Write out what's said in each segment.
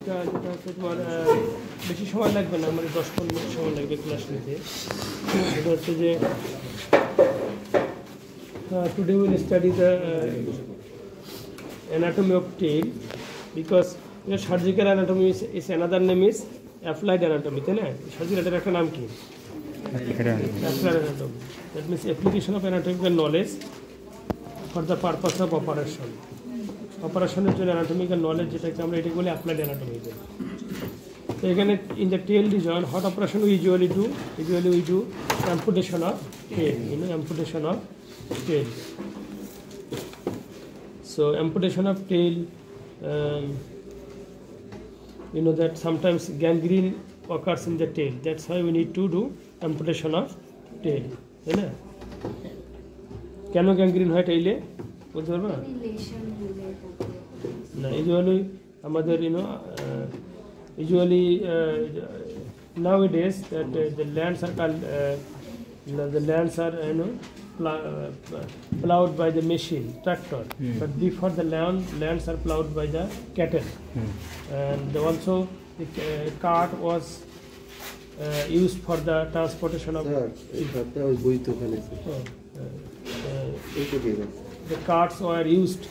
যেটা হচ্ছে তোমার বেশি সময় লাগবে না, আমার 10-15 মিনিট সময় লাগবে ক্লাস নিতে। এটা হচ্ছে যে today we will study the anatomy of tail, because surgical anatomy is another name is applied anatomy, তাই না? সার্জিক্যাল একটা নাম কি? applied anatomy. That means application of anatomical knowledge for the purpose of operation. অপারেশনের জন্য anatomical knowledge যেটাকে আমরা এটাকে বলি অ্যাপ্লাইড অ্যানাটমি। তো এখানে in the tail region what operation we usually do amputation of tail, amputation of tail. So amputation of tail, that sometimes gangrene occurs in the tail, that's why we need to do amputation of tail, তাই না? কেন gangrene হয় টেইলে বলতে পারবো না? না, usually আমাদের usually nowadays that the lands are called the lands are plowed by the machine tractor, but before the lands are plowed by the cattle, and also the cart was used for the transportation of the carts were used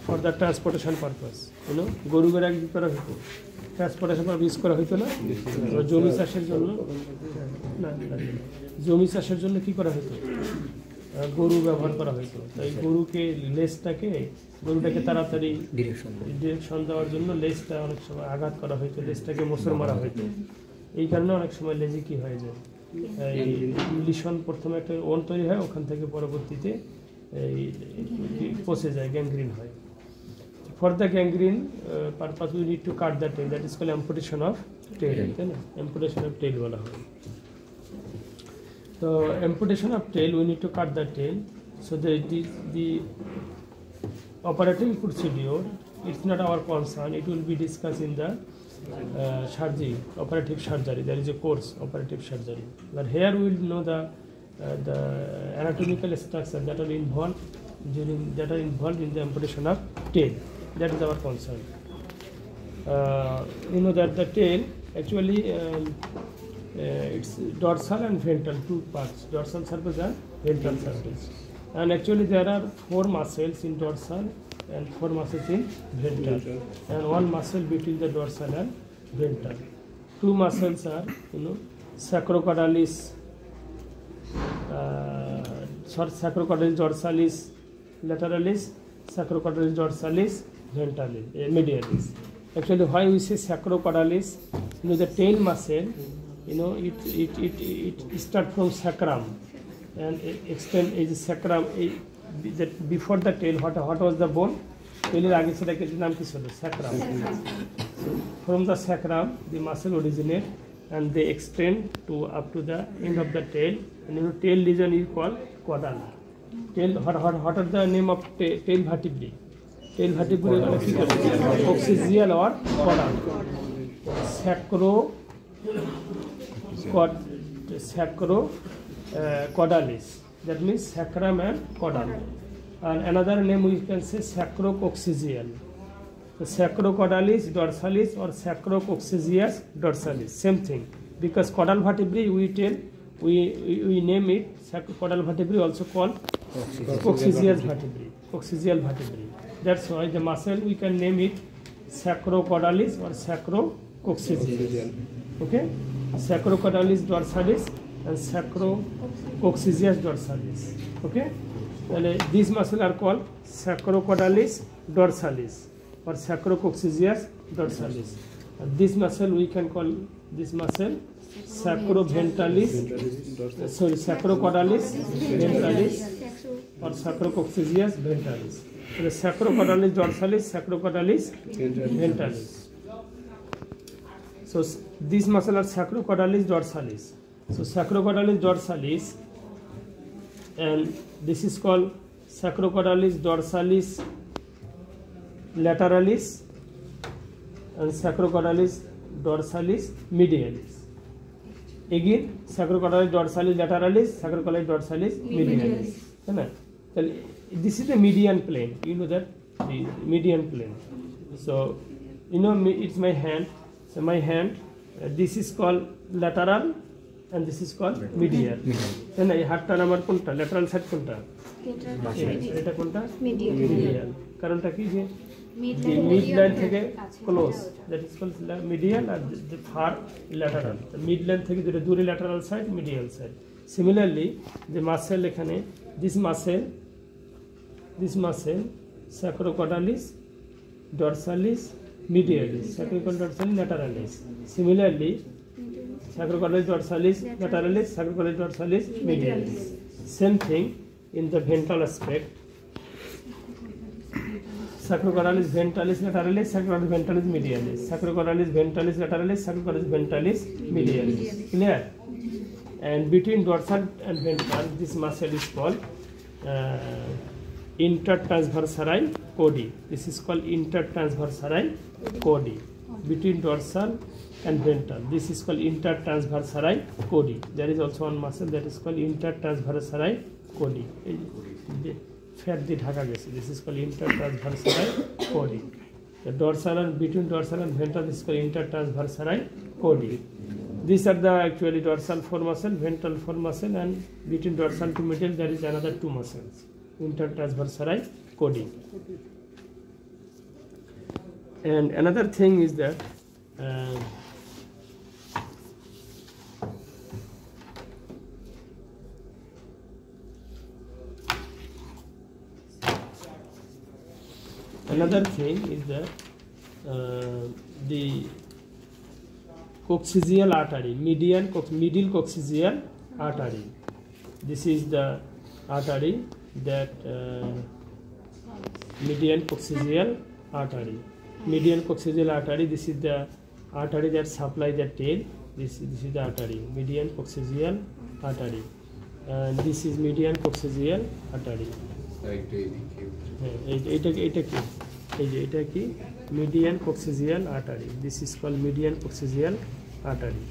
for the transportation purpose, গরু বেড়া কি করা হতো, transportation purpose use করা হতো না? জমি চাষের জন্য, জমি চাষের জন্য কি করা হতো, গরু ব্যবহার করা হতো। তাই গরুটাকে তাড়াতাড়ি ডিরেকশন দেওয়ার জন্য লেজটা অনেক সময় আঘাত করা হতো, লেজটাকে মোচড় মারা হতো। এই কারণে অনেক সময় লেজে কি হয়ে যায়, এই লিশন প্রথমে একটা ওন তৈরি হয়, ওখান থেকে পরবর্তীতে পচে যায়, গ্যাংগ্রিন হয়। For the gangrene purpose we need to cut the tail, that is called amputation of tail, তাই না? amputation of tail বলা হয়। তো amputation of tail we need to cut the tail, so the operating procedure, it's not our concern, it will be discussed in the surgery, operative surgery. There is a course, operative surgery, but here we will know the anatomical structure that are involved in the amputation of tail. That is our concern. That the tail actually it's dorsal and ventral, two parts, dorsal surface and ventral surface, and actually there are 4 muscles in dorsal and 4 muscles in ventral, and 1 muscle between the dorsal and ventral. 2 muscles are sacrocaudales, sacrocaudales dorsalis lateralis, sacrocaudales dorsalis ventralis, medialis. Actually, why we say sacrocaudales? The tail muscle, it start from sacrum and extend is sacrum. That before the tail, what was the bone? Tail आगे से लेकर नाम किस होता है? Sacrum. So from the sacrum, the muscle originate and they extend to up to the end of the tail, and tail region is called caudal. Tail. What are the name of tail vertebrae? Tail vertebrae are coccygeal or caudal. Sacrocaudalis. That means sacrum and caudal. And another name we can say sacrococcygeal. So sacrocaudalis dorsalis or sacrococcygeus dorsalis, same thing. Because caudal vertebrae we name it caudal vertebrae, also called coccygeal vertebrae. That's why the muscle we can name it sacrocaudalis or sacrococcygeal. Okay, sacrocaudalis dorsalis and sacrococcygeus dorsalis. Okay, and these muscles are called sacrocaudalis dorsalis or sacrococcygeus dorsalis. And this muscle we can call this muscle sacroventral sacrocaudalis ventralis or sacrococcygeus ventralis. The sacrocaudalis dorsalis, sacrocaudalis ventralis. So these muscles are sacrocaudalis dorsalis. So sacrocaudalis dorsalis, and this is called sacrocaudalis dorsalis lateralis and sacrocaudalis dorsalis medialis. Again, sacrocaudalis dorsalis lateralis, sacrocaudalis dorsalis medialis. This is the median plane. You know that the median plane. So you know it's my hand. So my hand, this is called lateral and this is called medial. Then I হাতটা আমার কোনটা lateral side কোনটা এটা কোনটা medial কারণটা কি যে midline থেকে close, that is called medial, and the far lateral. The midline থেকে যেটা দূরে lateral side, medial side. Similarly the muscle এখানে this muscle sacrocaudalis, dorsalis, medialis, sacrocaudalis, lateralis. Similarly sacrocaudalis, dorsalis, lateralis, sacrocaudalis, dorsalis, medialis. Same thing in the ventral aspect. Sacrocaudalis ventralis lateralis, sacrocaudalis ventralis medialis, sacrocaudalis ventralis lateralis, sacrocaudalis ventralis medialis. Clear? And between dorsal and ventral, this muscle is called intertransversalis codi. This is called intertransversalis codi. Between dorsal and ventral, this is called intertransversalis codi. There is also one muscle that is called intertransversalis codi. Fat the dhaka gese. This is called intertransversalis codi. The dorsal and between dorsal and ventral, this is called intertransversalis codi. These are the actually dorsal 4 muscle, ventral 4 muscle, and between dorsal to medial there is another 2 muscles, intertransversalis codi. And another thing is that the coccygeal artery, middle coccygeal artery. This is the artery that medial coccygeal artery. Medial coccygeal artery. This is the artery that supplies the tail. This is the artery, medial coccygeal artery. And this is medial coccygeal artery. এটা কি median coccygeal artery. This is called median coccygeal artery.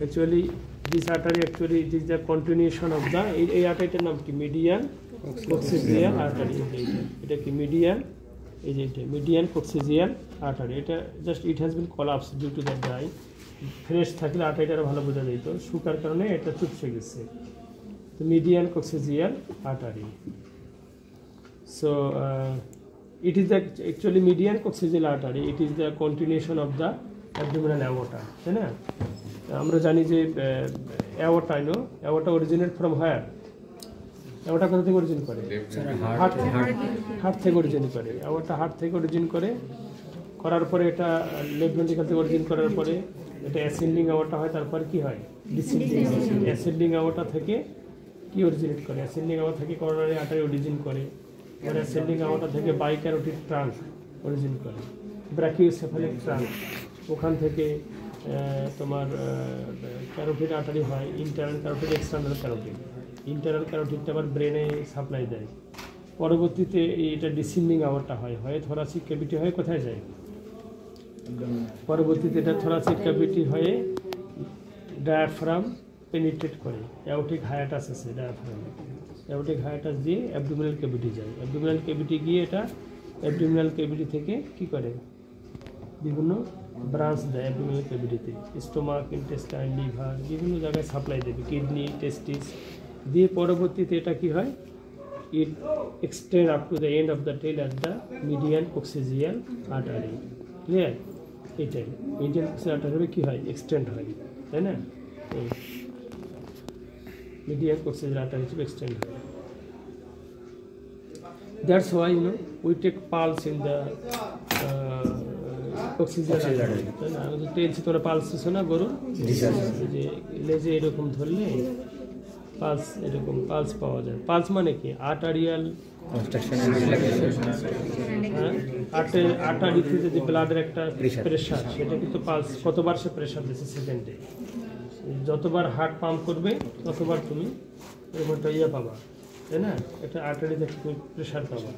Actually this artery it is the continuation of the এই arteryটার নাম কি median coccygeal artery. এটা কি median, এই যে এটা median coccygeal artery. এটা just it has been collapsed due to the dry. Fresh থাকলে আর্টারিটা ভালো বোঝা যেত, শুকার কারণে এটা চুপসে গেছে। তো median coccygeal artery. So it is the actually median coccygeal artery. It is the continuation of the abdominal aorta. তাই না? আমরা জানি যে aorta, you know, aorta originate from where? aorta কোথা থেকে অরিজিন করে? হার্ট থেকে অরিজিন করে। aorta হার্ট থেকে অরিজিন করে, করার পরে এটা লেফট ভেন্ট্রিকল থেকে অরিজিন করার পরে এটা অ্যাসেন্ডিং aorta হয়, তারপর কি হয়? ডিসেন্ডিং। অ্যাসেন্ডিং aorta থেকে কি অরিজিনেট করে? অ্যাসেন্ডিং aorta থেকে করোনারি আর্টারি অরিজিন করে। और ascending aorta থেকে বাইক্যারোটিড ট্রাঙ্ক অরিজিন করে, ব্রাকিওসেফালিক ট্রাঙ্ক, ওখান থেকে তোমার ক্যারোটিড আর্টারি হয়, internal carotid, external carotid. Internal ক্যারোটিডটা আবার ব্রেনে সাপ্লাই দেয়। পরবর্তীতে এটা ডিসেন্ডিং aorta হয়, থোরাসিক ক্যাভিটি হয়ে কোথায় যায়? পরবর্তীতে এটা থোরাসিক ক্যাভিটি হয়ে ডায়াফ্রাম পেনিট্রেট করে, অ্যাওর্টিক হায়াটাস আছে ডায়াফ্রামে, অ্যাওর্টিক হায়াটাস দিয়ে অ্যাবডোমিনাল ক্যাভিটি যায়। অ্যাবডোমিনাল ক্যাভিটি গিয়ে এটা অ্যাবডোমিনাল ক্যাভিটি থেকে কি করে? বিভিন্ন ব্রাঞ্চ দেয় অ্যাবডোমিনাল ক্যাভিটিতে, স্টোমাক, ইন্টেস্টাইন, লিভার, বিভিন্ন জায়গায় সাপ্লাই দেবে, কিডনি, টেস্টিস দিয়ে। পরবর্তীতে এটা কি হয়? It extend up to the end of the tail at the median coccygeal artery. Clear? এটাই মিডিয়ান কক্সিজিয়াল আর্টারি কি হয়? এক্সটেন্ড হয়, তাই না? medial coccygeal artery to extend. That's why we take pulse in the coccygeal artery. টেলছি তোরা pulse দিছো না গরু? যে লেজে এরকম ধরলে পালস, এরকম পালস পাওয়া যায়। পালস মানে কি? আর্টারিয়াল আর্টারিতে যে ব্লাডের একটা প্রেশার, সেটা কিন্তু পালস, কতবার সে প্রেশার দিচ্ছে সেকেন্ডে, যতবার হার্ট পাম্প করবে ততবার তুমি এরকম একটা পাবা, তাই না? একটা আর্টারিতে প্রেশার পাবা।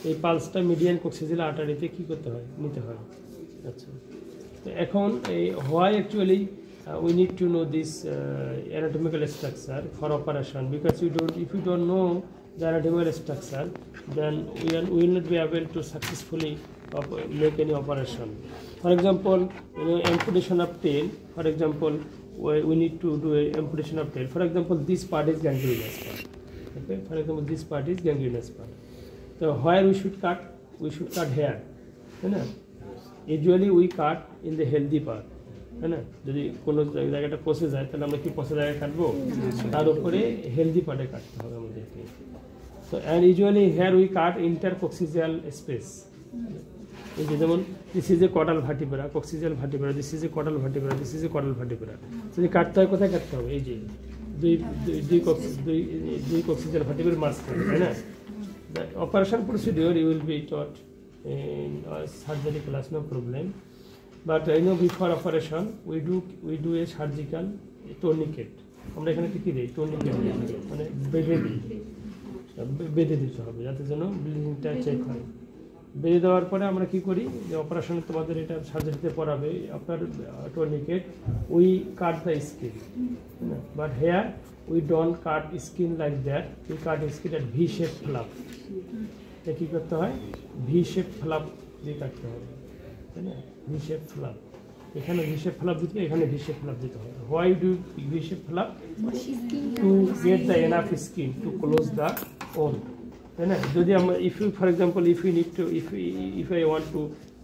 এই পালসটা মিডিয়ান কক্সিজিয়াল আর্টারিতে কী করতে হয়? নিতে হয়। আচ্ছা, তো এখন এই why actually we need to know this anatomical structure for operation, because if you don't know the anatomical structure, then we will not be able to successfully make any operation. For example, amputation of tail. For example, we need to do a amputation of tail. For example, this part is gangrenous part. Okay. For example, this part is gangrenous part. So where we should cut? We should cut here. Usually we cut in the healthy part. है ना যদি কোনো জায়গাটা পচে যায় তাহলে আমরা কি পচা জায়গায় কাটবো তার উপরে হেলদি পার্টে কাটতে হবে আমাদেরকে তো and usually here we cut intercoccygeal space এই যে যেমন this is a caudal vertebra coccygeal vertebra this is a caudal vertebra this is a caudal vertebra যদি কাটতে হয় কোথায় কাটতে হবে এই যে দুই কক্সিজিয়াল ভার্টিব্রার মাঝখানে তাই না the operation procedure you will be taught in surgery class, no problem. But before operation we do a surgical tourniquet. আমরা এখানে কি দেই tourniquet মানে বেঁধে দিতে হবে যাতে যেন ব্লিডিংটা চেক হয় বেঁধে দেওয়ার পরে আমরা কি করি যে অপারেশনে তোমাদের এটা সার্জারিতে পড়াবে আপনার tourniquet we cut the skin but here we don't cut skin like that we cut skin at V-shaped flap কি করতে হয় V-shaped flap দিয়ে কাটতে হবে তাই না V-shaped flap এখানে V-shaped flap দিতে এখানে V-shaped flap দিতে হবে why do V-shaped flap to get the enough skin to close the wound তাই না যদি আমরা if you for example if I want to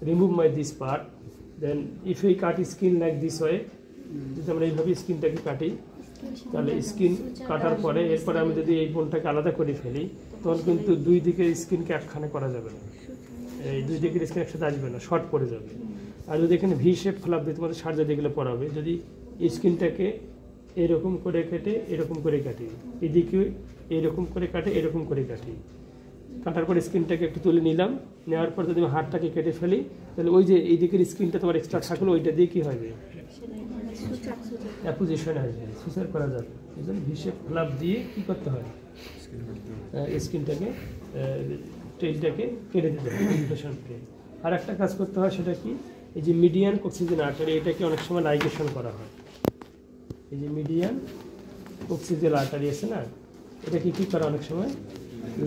remove this part then if we cut skin like this way যদি আমরা এইভাবে স্কিনটাকে কাটি তাহলে স্কিন কাটার পরে এরপরে আমি যদি এই বোনটাকে আলাদা করে ফেলি তখন কিন্তু দুই দিকের স্কিনকে একখানে করা যাবে না এই দুই দিকের স্কিন একসাথে আসবে না শর্ট পড়ে যাবে আর যদি এখানে V-shaped flap দিয়ে তোমাদের সার্জারি যেগুলো পড়াবে যদি স্কিনটাকে এরকম করে কেটে এরকম করে কাটি এদিকে এরকম করে কাটে এরকম করে কাটি কাটার পর স্কিনটাকে একটু তুলে নিলাম নেওয়ার পর যদি আমি হাড়টাকে কেটে ফেলি তাহলে ওই যে এই দিকের স্কিনটা তোমার এক্সট্রা থাকলো ওইটা দিয়ে কী হবে অ্যাপোজিশন আসবে সুসার করা যাবে এই জন্য V-shaped flap দিয়ে কী করতে হয় স্কিনটাকে টেলটাকে কেটে দিতে হয় ইনফেকশন ফ্রি আর একটা কাজ করতে হয় সেটা কি এই যে মিডিয়ান কক্সিজেন আর্টারি এটাকে অনেক সময় লাইগেশন করা হয় এই যে মিডিয়ান কক্সিজেন আর্টারি আছে না এটাকে কী করা অনেক সময়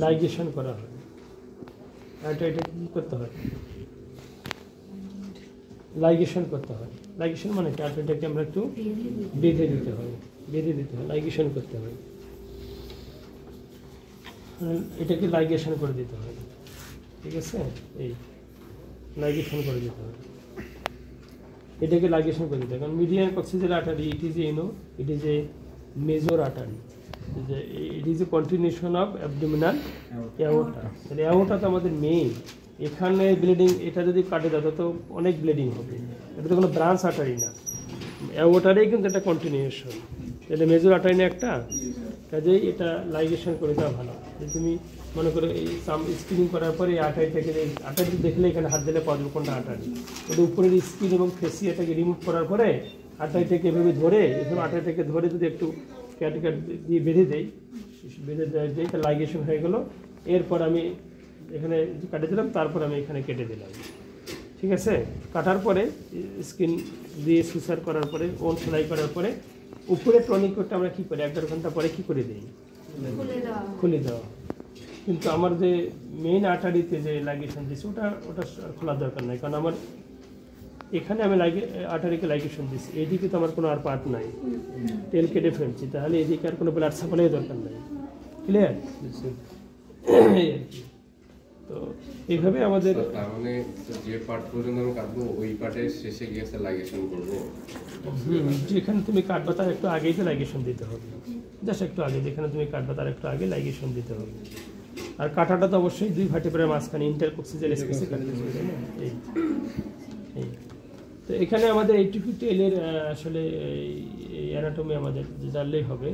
লাইগেশন করা হয় আর্টারিটা কী করতে হয় লাইগেশন করতে হয় লাইগেশন মানে কি আর্টারিটাকে আমরা একটু বেঁধে দিতে হয় লাইগেশন করতে হয় এটাকে লাইগেশন করে দিতে হয় ঠিক আছে এই লাইগেশন করে দিতে হয় এটাকে লাইগেশন করে দিতে হয় কারণ median coccygeal artery it is a major artery it is a continuation of abdominal aorta তাহলে অ্যাওর্টা তো আমাদের মেইন এখানে ব্লিডিং এটা যদি কাটে দেয় তো অনেক ব্লিডিং হবে এটা তো কোনো ব্রাঞ্চ আর্টারি না অ্যাওর্টারেই কিন্তু একটা কন্টিনিউশন এটা মেজর আর্টারি না একটা কাজেই এটা লাইগেশন করে দেওয়া ভালো যে তুমি মনে করো এই স্ক্রিনিং করার পরে এই আর্টারিটাকে আর্টারি দেখলে এখানে হাত দিলে পাওয়া যাবে কোনটা আর্টারি ওটা উপরের স্কিন এবং ফেসিয়াটাকে রিমুভ করার পরে আর্টারিটাকে এভাবে ধরে এভাবে আর্টারিটাকে ধরে যদি একটু ক্যাটিকাট দিয়ে বেঁধে দেয় এটা লাইগেশন হয়ে গেলো এরপর আমি এখানে কাটে দিলাম তারপর আমি এখানে কেটে দিলাম ঠিক আছে কাটার পরে স্কিন দিয়ে সুসার করার পরে ওন সেলাই করার পরে উপরে টনিকটা আমরা কী করি 1-1.5 ঘন্টা পরে কী করে দিই খুলে দেওয়া কিন্তু আমার যে মেইন আর্টারিতে যে লাইগেশন দিচ্ছি ওটা খোলার দরকার নাই কারণ আমার এখানে আমি আর্টারিকে লাইগেশন দিচ্ছি এইদিকে তো আমার কোনো আর পার্ট নাই তেল কেটে ফেলছি তাহলে এদিকে আর কোনো ব্লাড সাপ্লাই দরকার নাই ক্লিয়ার তো এইভাবে আমাদের মানে যে পার্ট পর্যন্ত আমি কাটবো ওই পার্টের শেষে গিয়ে লাইগেশন করবো যেখানে তুমি কাটবা তার একটু আগেই তো লাইগেশন দিতে হবে জাস্ট একটু আগে যেখানে তুমি কাটবা তার একটু আগে লাইগেশন দিতে হবে আর কাটাটা তো অবশ্যই 2 ভার্টিব্রার মাঝখানে ইন্টারকক্সিজিয়াল স্পেসে কাটতে হবে এই তো এখানে আমাদের এইটুকু টেলের আসলে এই অ্যানাটমি আমাদের জানলেই হবে